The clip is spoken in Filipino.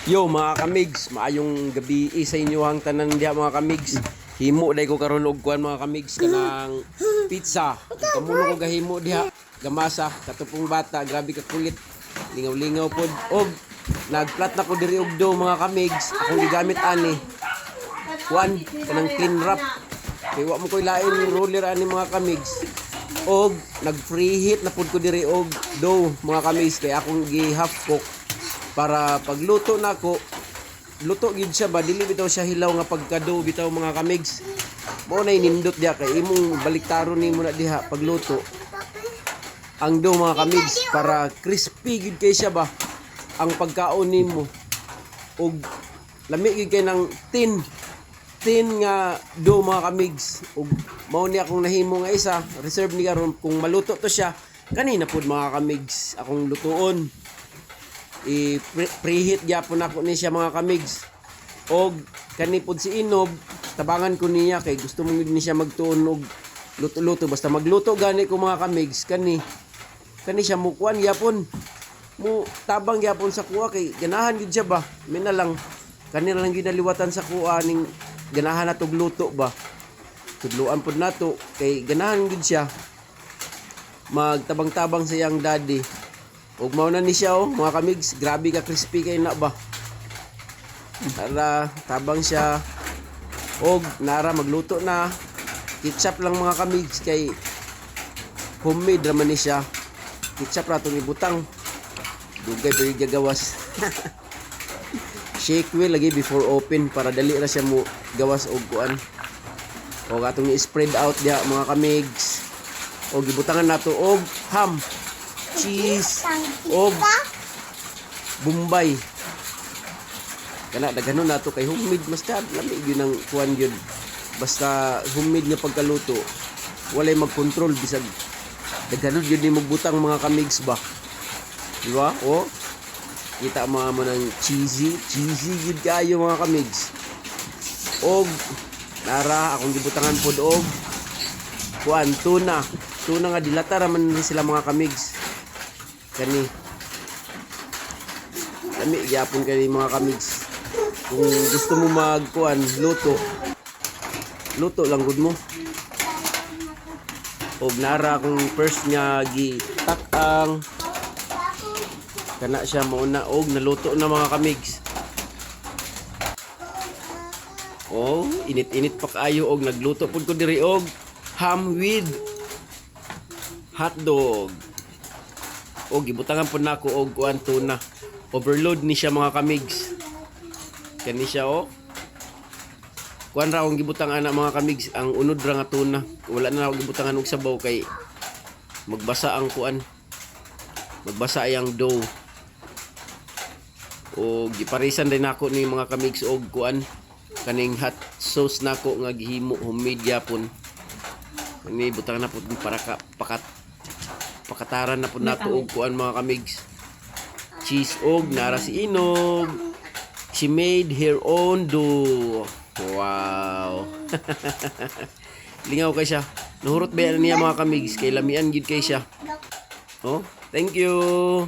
Yo mga kamigs, maayong gabi sa inyo hang tanan diha mga kamigs. Himo day ko karon og kuan mga kamigs kanang pizza. Kamulo ko gahimo diha. Gamasa katupong bata, grabe ka kulit. Lingaw-lingaw pod og nagplat na ko diri og do mga kamigs. Akong gigamit ani. Kuan kanang clean wrap. Kay wa mo koy lain roller ani mga kamigs. Og nag-preheat na pod ko diri og do mga kamigs kay akong gi half cook. Para pagluto nako, luto gid siya ba dili bitaw siya hilaw nga pagkado bitaw mga kamigs. Mo na inindot diha kay imong baliktaron nimo na diha pagluto. Ang do mga kamigs para crispy gid kay siya ba ang pagkaon nimo. Og lami gid kay nang tin nga do mga kamigs. Og mao ni akong nahimo nga isa, reserve ni karon kung maluto to siya kanina pud mga kamigs akong lutuon. I-preheat gyapon ako ni siya mga kamigs. Og kani pod si Inob, tabangan ko niya kay gusto mo ni siya magtuon og luto-luto basta magluto gani ko mga kamigs kani siya mukuan gyapon. Mo tabang gyapon sa kuha kay ganahan gid siya ba. Mina lang kani lang ginaliwatan sa kuha ning ganahan natog luto ba. Tudloan pod nato kay ganahan gid siya. Magtabang-tabang sa iyang daddy. Ug mao na ni siya mga kamigs, grabe ka crispy kay na ba. Para tabang siya. Og nara magluto na. Ketchup lang mga kamigs kay homemade raman ni siya. Ketchup ra tong ibutang. Dugay pa yung gagawas. Shake well lagi before open para dali ra siya mo gawas og kuan. Og atong i-spread out dia mga kamigs. Og gibutangan nato og ham, cheese, og Bombay. Kana daghanon nato kay homemade mastad lami gyud nang kuan gyud. Basta homemade nga pagkaluto, walay magkontrol bisag daghanon gyud ni magbutang mga kamigs ba. Di ba? O kita mga mo ng cheesy gyud kayo mga kamigs. Og nara akong gibutangan pod og kuan tuna nga dilata raman sila mga kamigs. Kani kami gyapon kani mga kamigs. Kung gusto mo magkuan luto lang gud mo. Og nara akong first nga gitak ang kana siya mauna og naluto na mga kamigs. Oh, init-init pa kaayo og nagluto pud ko diri og ham with hotdog. Og gibutangan po na ako og kuan tuna. Overload ni siya mga kamigs. Kani siya kuan ra akong gibutangan na mga kamigs ang unod ra nga tuna. Wala na ako gibutangan og sabaw kay magbasa ang kuan. Magbasa ang dough. Og giparisan din nako ni mga kamigs og kuan kaning hot sauce nako nga gihimo homemade gyapon. Kani butangan na pud para pakataran na po nato og kuan mga kamigs. Cheese og nara si Inog. She made her own dough. Wow. Lingaw kay siya. Nahurot ba niya mga kamigs kay lamian gid kay siya. Oh, thank you.